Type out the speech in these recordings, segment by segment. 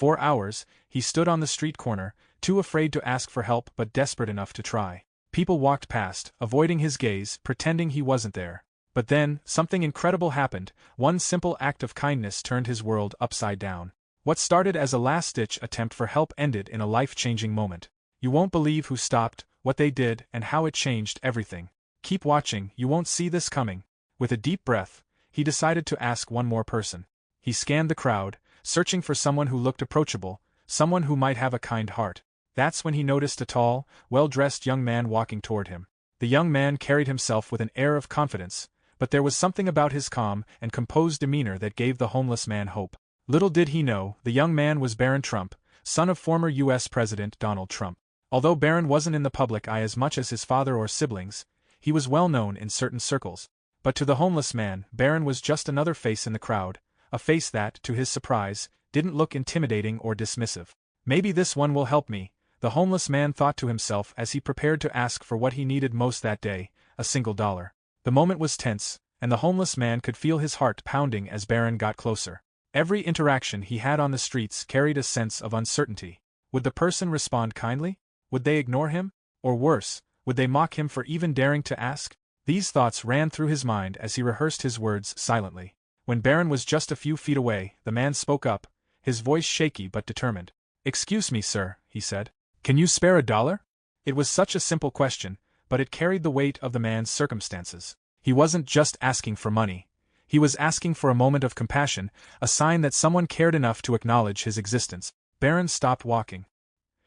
For hours, he stood on the street corner, too afraid to ask for help but desperate enough to try. People walked past, avoiding his gaze, pretending he wasn't there. But then, something incredible happened. One simple act of kindness turned his world upside down. What started as a last-ditch attempt for help ended in a life-changing moment. You won't believe who stopped, what they did, and how it changed everything. Keep watching, you won't see this coming. With a deep breath, he decided to ask one more person. He scanned the crowd, searching for someone who looked approachable, someone who might have a kind heart. That's when he noticed a tall, well-dressed young man walking toward him. The young man carried himself with an air of confidence, but there was something about his calm and composed demeanor that gave the homeless man hope. Little did he know, the young man was Barron Trump, son of former U.S. President Donald Trump. Although Barron wasn't in the public eye as much as his father or siblings, he was well known in certain circles. But to the homeless man, Barron was just another face in the crowd, a face that, to his surprise, didn't look intimidating or dismissive. Maybe this one will help me, the homeless man thought to himself as he prepared to ask for what he needed most that day, a single dollar. The moment was tense, and the homeless man could feel his heart pounding as Barron got closer. Every interaction he had on the streets carried a sense of uncertainty. Would the person respond kindly? Would they ignore him? Or worse, would they mock him for even daring to ask? These thoughts ran through his mind as he rehearsed his words silently. When Barron was just a few feet away, the man spoke up, his voice shaky but determined. "Excuse me, sir," he said. "Can you spare a dollar?" It was such a simple question, but it carried the weight of the man's circumstances. He wasn't just asking for money. He was asking for a moment of compassion, a sign that someone cared enough to acknowledge his existence. Barron stopped walking.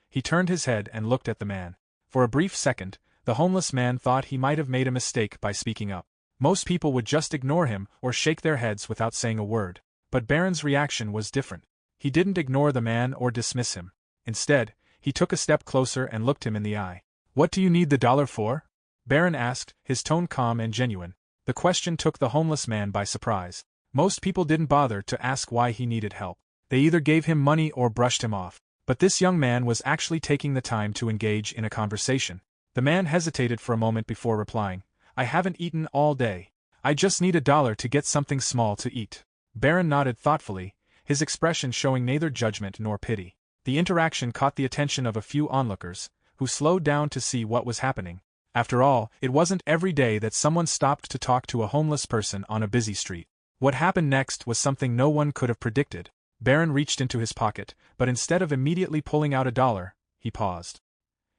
He turned his head and looked at the man. For a brief second, the homeless man thought he might have made a mistake by speaking up. Most people would just ignore him or shake their heads without saying a word. But Barron's reaction was different. He didn't ignore the man or dismiss him. Instead, he took a step closer and looked him in the eye. "What do you need the dollar for?" Barron asked, his tone calm and genuine. The question took the homeless man by surprise. Most people didn't bother to ask why he needed help. They either gave him money or brushed him off. But this young man was actually taking the time to engage in a conversation. The man hesitated for a moment before replying. "I haven't eaten all day. I just need a dollar to get something small to eat." Barron nodded thoughtfully, his expression showing neither judgment nor pity. The interaction caught the attention of a few onlookers, who slowed down to see what was happening. After all, it wasn't every day that someone stopped to talk to a homeless person on a busy street. What happened next was something no one could have predicted. Barron reached into his pocket, but instead of immediately pulling out a dollar, he paused.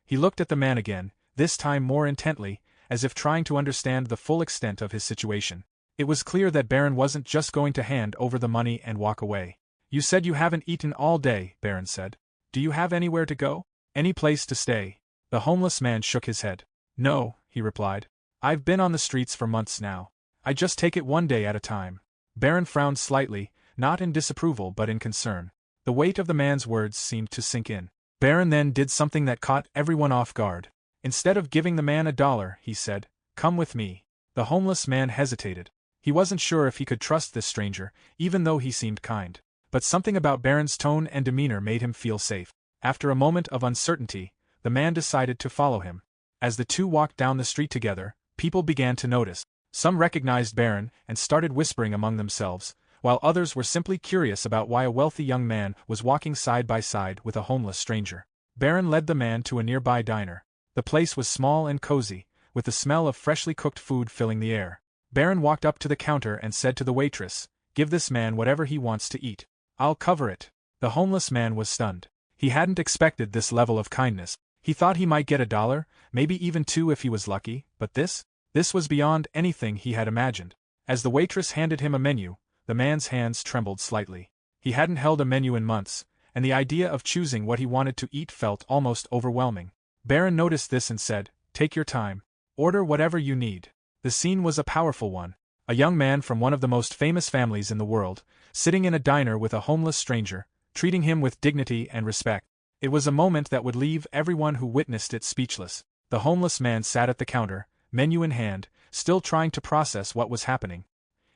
He looked at the man again, this time more intently, as if trying to understand the full extent of his situation. It was clear that Barron wasn't just going to hand over the money and walk away. "You said you haven't eaten all day," Barron said. "Do you have anywhere to go? Any place to stay?" The homeless man shook his head. "No," he replied. "I've been on the streets for months now. I just take it one day at a time." Barron frowned slightly, not in disapproval but in concern. The weight of the man's words seemed to sink in. Barron then did something that caught everyone off guard. Instead of giving the man a dollar, he said, "Come with me." The homeless man hesitated. He wasn't sure if he could trust this stranger, even though he seemed kind. But something about Barron's tone and demeanor made him feel safe. After a moment of uncertainty, the man decided to follow him. As the two walked down the street together, people began to notice. Some recognized Barron and started whispering among themselves, while others were simply curious about why a wealthy young man was walking side by side with a homeless stranger. Barron led the man to a nearby diner. The place was small and cozy, with the smell of freshly cooked food filling the air. Barron walked up to the counter and said to the waitress, "Give this man whatever he wants to eat. I'll cover it." The homeless man was stunned. He hadn't expected this level of kindness. He thought he might get a dollar, maybe even two if he was lucky, but this was beyond anything he had imagined. As the waitress handed him a menu, the man's hands trembled slightly. He hadn't held a menu in months, and the idea of choosing what he wanted to eat felt almost overwhelming. Barron noticed this and said, "Take your time. Order whatever you need." The scene was a powerful one. A young man from one of the most famous families in the world, sitting in a diner with a homeless stranger, treating him with dignity and respect. It was a moment that would leave everyone who witnessed it speechless. The homeless man sat at the counter, menu in hand, still trying to process what was happening.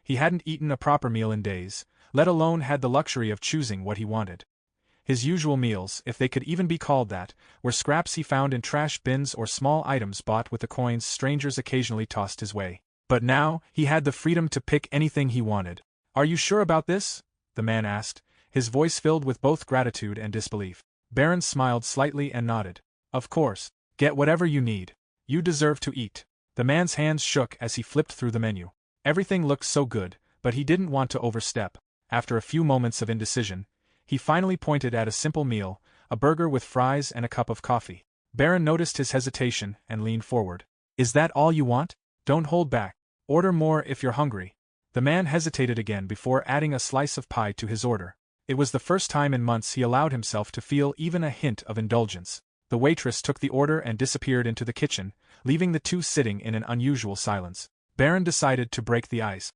He hadn't eaten a proper meal in days, let alone had the luxury of choosing what he wanted. His usual meals, if they could even be called that, were scraps he found in trash bins or small items bought with the coins strangers occasionally tossed his way. But now, he had the freedom to pick anything he wanted. "Are you sure about this?" the man asked, his voice filled with both gratitude and disbelief. Barron smiled slightly and nodded. Of course. Get whatever you need. You deserve to eat. The man's hands shook as he flipped through the menu. Everything looked so good, but he didn't want to overstep. After a few moments of indecision, he finally pointed at a simple meal, a burger with fries and a cup of coffee. Barron noticed his hesitation and leaned forward. Is that all you want? Don't hold back. Order more if you're hungry. The man hesitated again before adding a slice of pie to his order. It was the first time in months he allowed himself to feel even a hint of indulgence. The waitress took the order and disappeared into the kitchen, leaving the two sitting in an unusual silence. Barron decided to break the ice.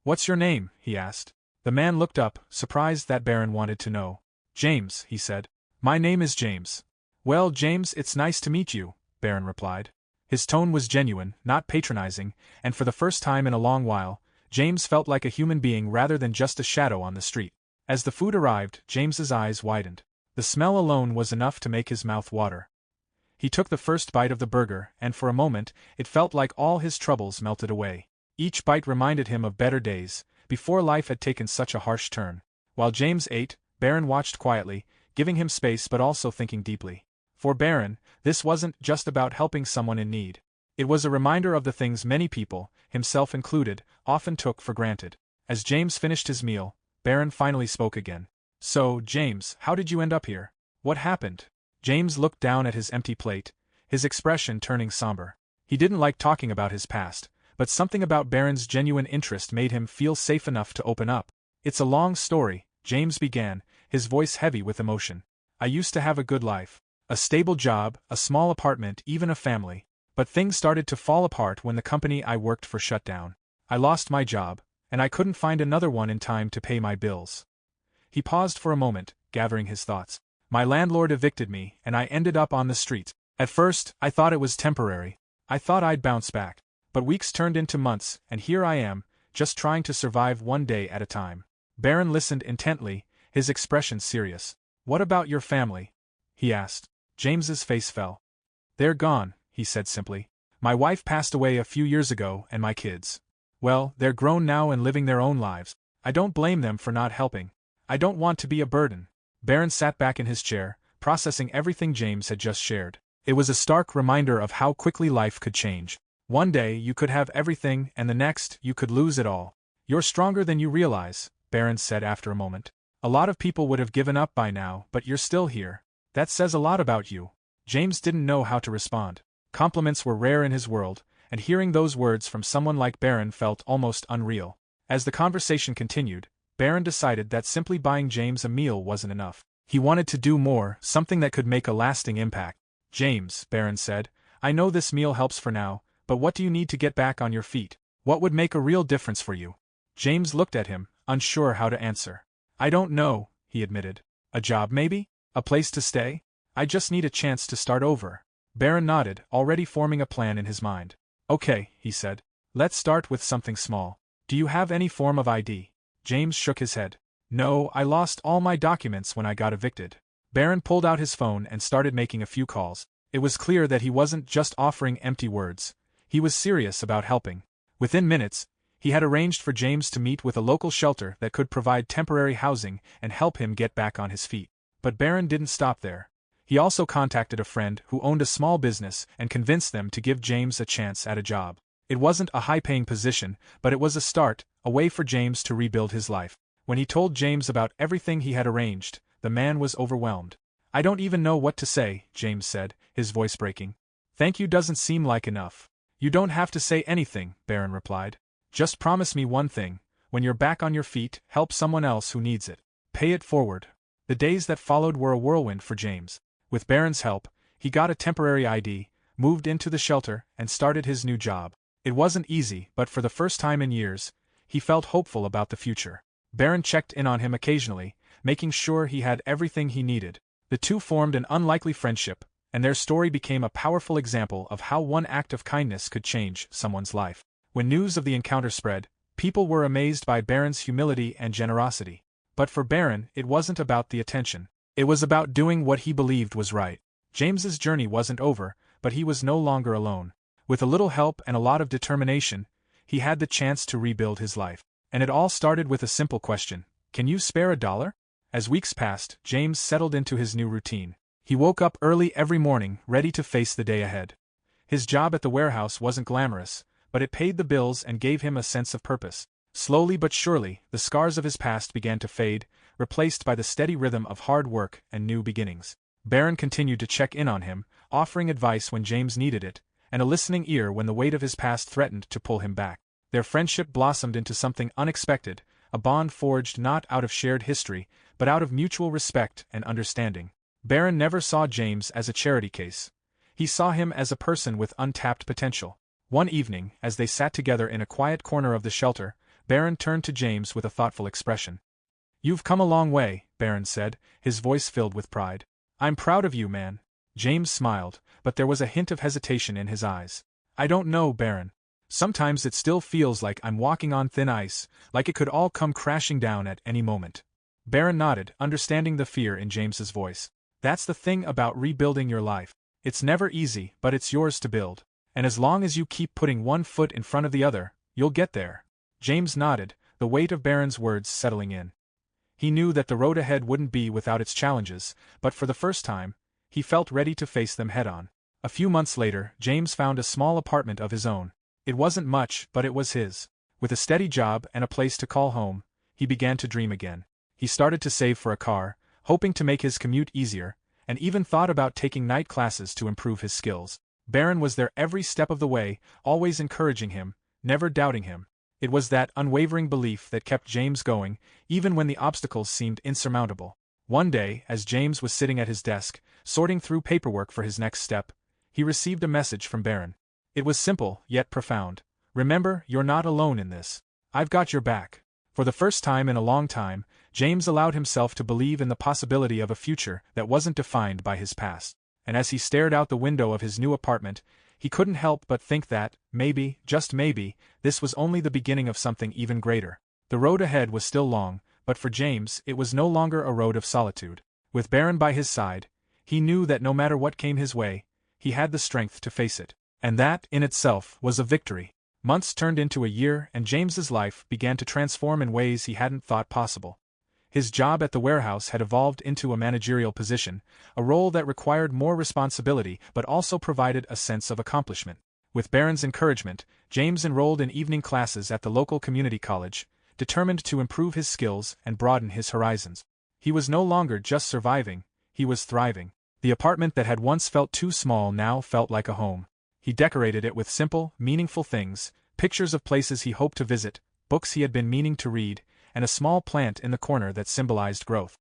What's your name? He asked. The man looked up, surprised that Barron wanted to know. James, he said. My name is James. Well, James, it's nice to meet you, Barron replied. His tone was genuine, not patronizing, and for the first time in a long while, James felt like a human being rather than just a shadow on the street. As the food arrived, James's eyes widened. The smell alone was enough to make his mouth water. He took the first bite of the burger, and for a moment, it felt like all his troubles melted away. Each bite reminded him of better days, before life had taken such a harsh turn. While James ate, Barron watched quietly, giving him space but also thinking deeply. For Barron, this wasn't just about helping someone in need. It was a reminder of the things many people, himself included, often took for granted. As James finished his meal, Barron finally spoke again. So, James, how did you end up here? What happened? James looked down at his empty plate, his expression turning somber. He didn't like talking about his past, but something about Barron's genuine interest made him feel safe enough to open up. It's a long story, James began, his voice heavy with emotion. I used to have a good life. A stable job, a small apartment, even a family. But things started to fall apart when the company I worked for shut down. I lost my job, and I couldn't find another one in time to pay my bills. He paused for a moment, gathering his thoughts. My landlord evicted me, and I ended up on the street. At first, I thought it was temporary. I thought I'd bounce back. But weeks turned into months, and here I am, just trying to survive one day at a time. Barron listened intently, his expression serious. What about your family? He asked. James's face fell. They're gone, he said simply. My wife passed away a few years ago, and my kids. Well, they're grown now and living their own lives. I don't blame them for not helping. I don't want to be a burden. Barron sat back in his chair, processing everything James had just shared. It was a stark reminder of how quickly life could change. One day you could have everything, and the next you could lose it all. You're stronger than you realize, Barron said after a moment. A lot of people would have given up by now, but you're still here. That says a lot about you. James didn't know how to respond. Compliments were rare in his world, and hearing those words from someone like Barron felt almost unreal. As the conversation continued, Barron decided that simply buying James a meal wasn't enough. He wanted to do more, something that could make a lasting impact. James, Barron said, I know this meal helps for now, but what do you need to get back on your feet? What would make a real difference for you? James looked at him, unsure how to answer. I don't know, he admitted. A job maybe? A place to stay? I just need a chance to start over. Barron nodded, already forming a plan in his mind. Okay, he said. Let's start with something small. Do you have any form of ID? James shook his head. No, I lost all my documents when I got evicted. Barron pulled out his phone and started making a few calls. It was clear that he wasn't just offering empty words. He was serious about helping. Within minutes, he had arranged for James to meet with a local shelter that could provide temporary housing and help him get back on his feet. But Barron didn't stop there. He also contacted a friend who owned a small business and convinced them to give James a chance at a job. It wasn't a high-paying position, but it was a start, a way for James to rebuild his life. When he told James about everything he had arranged, the man was overwhelmed. I don't even know what to say, James said, his voice breaking. Thank you doesn't seem like enough. You don't have to say anything, Barron replied. Just promise me one thing. When you're back on your feet, help someone else who needs it. Pay it forward. The days that followed were a whirlwind for James. With Barron's help, he got a temporary ID, moved into the shelter, and started his new job. It wasn't easy, but for the first time in years, he felt hopeful about the future. Barron checked in on him occasionally, making sure he had everything he needed. The two formed an unlikely friendship, and their story became a powerful example of how one act of kindness could change someone's life. When news of the encounter spread, people were amazed by Barron's humility and generosity. But for Barron, it wasn't about the attention. It was about doing what he believed was right. James's journey wasn't over, but he was no longer alone. With a little help and a lot of determination, he had the chance to rebuild his life. And it all started with a simple question. Can you spare $1? As weeks passed, James settled into his new routine. He woke up early every morning, ready to face the day ahead. His job at the warehouse wasn't glamorous, but it paid the bills and gave him a sense of purpose. Slowly but surely, the scars of his past began to fade, replaced by the steady rhythm of hard work and new beginnings. Barron continued to check in on him, offering advice when James needed it, and a listening ear when the weight of his past threatened to pull him back. Their friendship blossomed into something unexpected, a bond forged not out of shared history, but out of mutual respect and understanding. Barron never saw James as a charity case. He saw him as a person with untapped potential. One evening, as they sat together in a quiet corner of the shelter, Barron turned to James with a thoughtful expression. "You've come a long way," Barron said, his voice filled with pride. "I'm proud of you, man." James smiled, but there was a hint of hesitation in his eyes. "I don't know, Barron. Sometimes it still feels like I'm walking on thin ice, like it could all come crashing down at any moment." Barron nodded, understanding the fear in James's voice. "That's the thing about rebuilding your life. It's never easy, but it's yours to build. And as long as you keep putting one foot in front of the other, you'll get there." James nodded, the weight of Barron's words settling in. He knew that the road ahead wouldn't be without its challenges, but for the first time, he felt ready to face them head-on. A few months later, James found a small apartment of his own. It wasn't much, but it was his. With a steady job and a place to call home, he began to dream again. He started to save for a car, hoping to make his commute easier, and even thought about taking night classes to improve his skills. Barron was there every step of the way, always encouraging him, never doubting him. It was that unwavering belief that kept James going, even when the obstacles seemed insurmountable. One day, as James was sitting at his desk, sorting through paperwork for his next step, he received a message from Barron. It was simple, yet profound. "Remember, you're not alone in this. I've got your back." For the first time in a long time, James allowed himself to believe in the possibility of a future that wasn't defined by his past. And as he stared out the window of his new apartment, he couldn't help but think that, maybe, just maybe, this was only the beginning of something even greater. The road ahead was still long, but for James, it was no longer a road of solitude. With Barron by his side, he knew that no matter what came his way, he had the strength to face it. And that, in itself, was a victory. Months turned into a year, and James's life began to transform in ways he hadn't thought possible. His job at the warehouse had evolved into a managerial position, a role that required more responsibility but also provided a sense of accomplishment. With Barron's encouragement, James enrolled in evening classes at the local community college, determined to improve his skills and broaden his horizons. He was no longer just surviving, he was thriving. The apartment that had once felt too small now felt like a home. He decorated it with simple, meaningful things, pictures of places he hoped to visit, books he had been meaning to read, and a small plant in the corner that symbolized growth.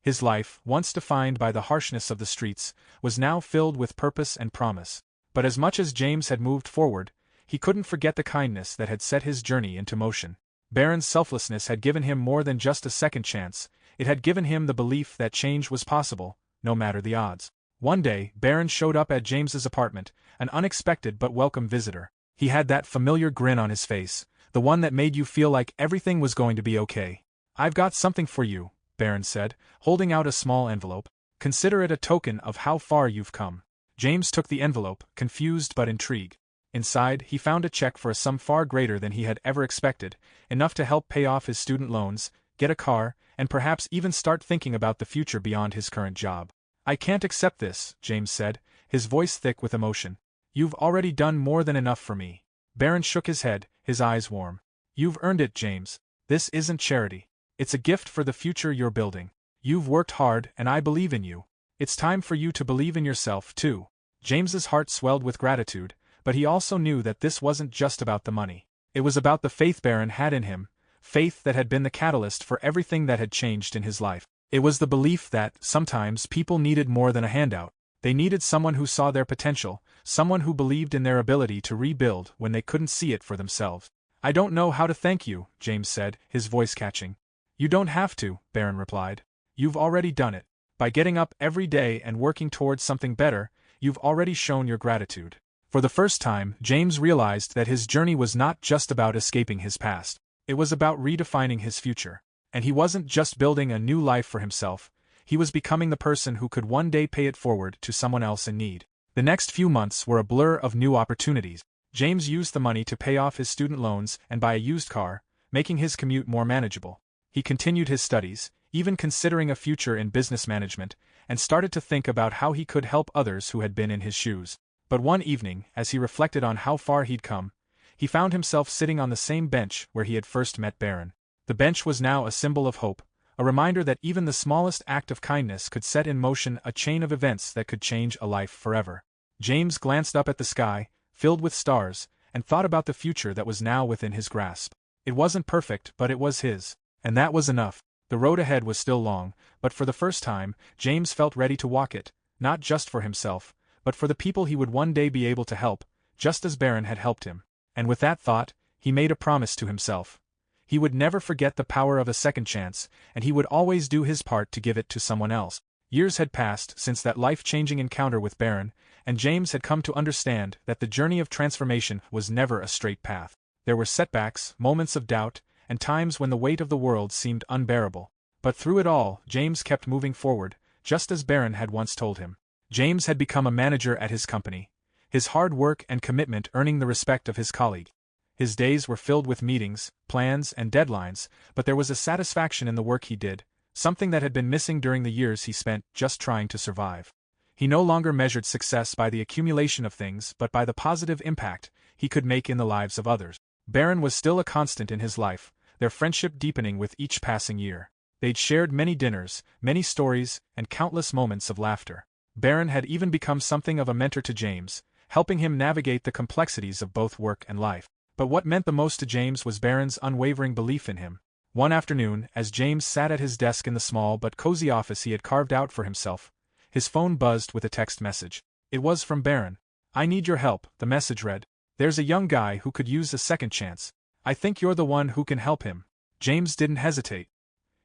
His life, once defined by the harshness of the streets, was now filled with purpose and promise. But as much as James had moved forward, he couldn't forget the kindness that had set his journey into motion. Barron's selflessness had given him more than just a second chance, it had given him the belief that change was possible, no matter the odds. One day, Barron showed up at James's apartment, an unexpected but welcome visitor. He had that familiar grin on his face, the one that made you feel like everything was going to be okay. "I've got something for you," Barron said, holding out a small envelope. "Consider it a token of how far you've come." James took the envelope, confused but intrigued. Inside, he found a check for a sum far greater than he had ever expected, enough to help pay off his student loans, get a car, and perhaps even start thinking about the future beyond his current job. "I can't accept this," James said, his voice thick with emotion. "You've already done more than enough for me." Barron shook his head, his eyes warm. "You've earned it, James. This isn't charity. It's a gift for the future you're building. You've worked hard, and I believe in you. It's time for you to believe in yourself, too." James's heart swelled with gratitude, but he also knew that this wasn't just about the money. It was about the faith Barron had in him, faith that had been the catalyst for everything that had changed in his life. It was the belief that, sometimes, people needed more than a handout. They needed someone who saw their potential, someone who believed in their ability to rebuild when they couldn't see it for themselves. "I don't know how to thank you," James said, his voice catching. "You don't have to," Barron replied. "You've already done it. By getting up every day and working towards something better, you've already shown your gratitude." For the first time, James realized that his journey was not just about escaping his past. It was about redefining his future. And he wasn't just building a new life for himself, he was becoming the person who could one day pay it forward to someone else in need. The next few months were a blur of new opportunities. James used the money to pay off his student loans and buy a used car, making his commute more manageable. He continued his studies, even considering a future in business management, and started to think about how he could help others who had been in his shoes. But one evening, as he reflected on how far he'd come, he found himself sitting on the same bench where he had first met Barron. The bench was now a symbol of hope, a reminder that even the smallest act of kindness could set in motion a chain of events that could change a life forever. James glanced up at the sky, filled with stars, and thought about the future that was now within his grasp. It wasn't perfect, but it was his, and that was enough. The road ahead was still long, but for the first time, James felt ready to walk it, not just for himself, but for the people he would one day be able to help, just as Barron had helped him. And with that thought, he made a promise to himself. He would never forget the power of a second chance, and he would always do his part to give it to someone else. Years had passed since that life-changing encounter with Barron, and James had come to understand that the journey of transformation was never a straight path. There were setbacks, moments of doubt, and times when the weight of the world seemed unbearable. But through it all, James kept moving forward, just as Barron had once told him. James had become a manager at his company, his hard work and commitment earning the respect of his colleague. His days were filled with meetings, plans, and deadlines, but there was a satisfaction in the work he did, something that had been missing during the years he spent just trying to survive. He no longer measured success by the accumulation of things but by the positive impact he could make in the lives of others. Barron was still a constant in his life, their friendship deepening with each passing year. They'd shared many dinners, many stories, and countless moments of laughter. Barron had even become something of a mentor to James, helping him navigate the complexities of both work and life. But what meant the most to James was Barron's unwavering belief in him. One afternoon, as James sat at his desk in the small but cozy office he had carved out for himself, his phone buzzed with a text message. It was from Barron. "I need your help," the message read. "There's a young guy who could use a second chance. I think you're the one who can help him." James didn't hesitate.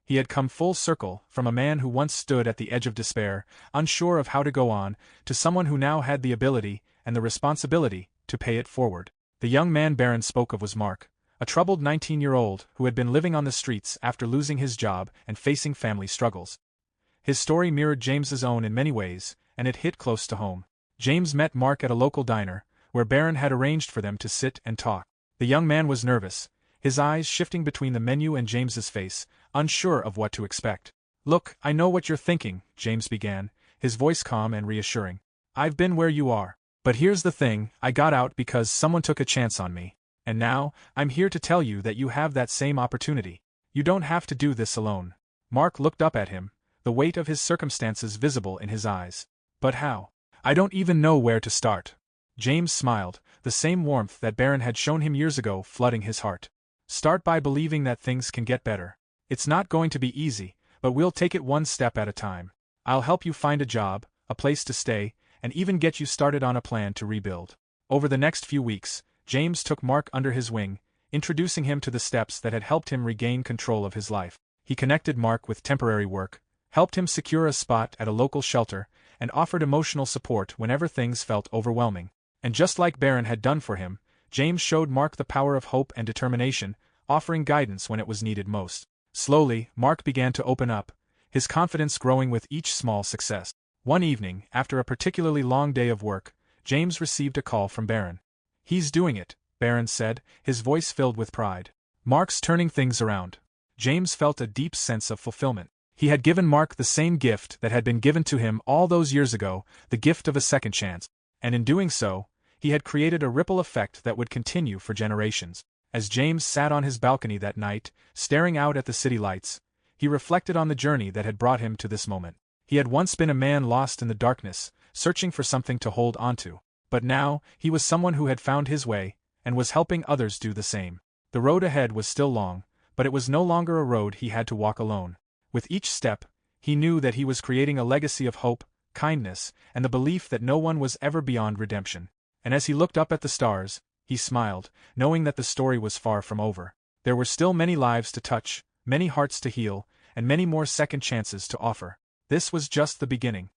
He had come full circle, from a man who once stood at the edge of despair, unsure of how to go on, to someone who now had the ability, and the responsibility, to pay it forward. The young man Barron spoke of was Mark, a troubled 19-year-old who had been living on the streets after losing his job and facing family struggles. His story mirrored James's own in many ways, and it hit close to home. James met Mark at a local diner, where Barron had arranged for them to sit and talk. The young man was nervous, his eyes shifting between the menu and James's face, unsure of what to expect. "Look, I know what you're thinking," James began, his voice calm and reassuring. "I've been where you are. But here's the thing, I got out because someone took a chance on me. And now, I'm here to tell you that you have that same opportunity. You don't have to do this alone." Mark looked up at him, the weight of his circumstances visible in his eyes. "But how? I don't even know where to start." James smiled, the same warmth that Barron had shown him years ago flooding his heart. "Start by believing that things can get better. It's not going to be easy, but we'll take it one step at a time. I'll help you find a job, a place to stay, and even get you started on a plan to rebuild." Over the next few weeks, James took Mark under his wing, introducing him to the steps that had helped him regain control of his life. He connected Mark with temporary work, helped him secure a spot at a local shelter, and offered emotional support whenever things felt overwhelming. And just like Barron had done for him, James showed Mark the power of hope and determination, offering guidance when it was needed most. Slowly, Mark began to open up, his confidence growing with each small success. One evening, after a particularly long day of work, James received a call from Barron. "He's doing it," Barron said, his voice filled with pride. "Mark's turning things around." James felt a deep sense of fulfillment. He had given Mark the same gift that had been given to him all those years ago, the gift of a second chance. And in doing so, he had created a ripple effect that would continue for generations. As James sat on his balcony that night, staring out at the city lights, he reflected on the journey that had brought him to this moment. He had once been a man lost in the darkness, searching for something to hold onto. But now, he was someone who had found his way, and was helping others do the same. The road ahead was still long, but it was no longer a road he had to walk alone. With each step, he knew that he was creating a legacy of hope, kindness, and the belief that no one was ever beyond redemption. And as he looked up at the stars, he smiled, knowing that the story was far from over. There were still many lives to touch, many hearts to heal, and many more second chances to offer. This was just the beginning.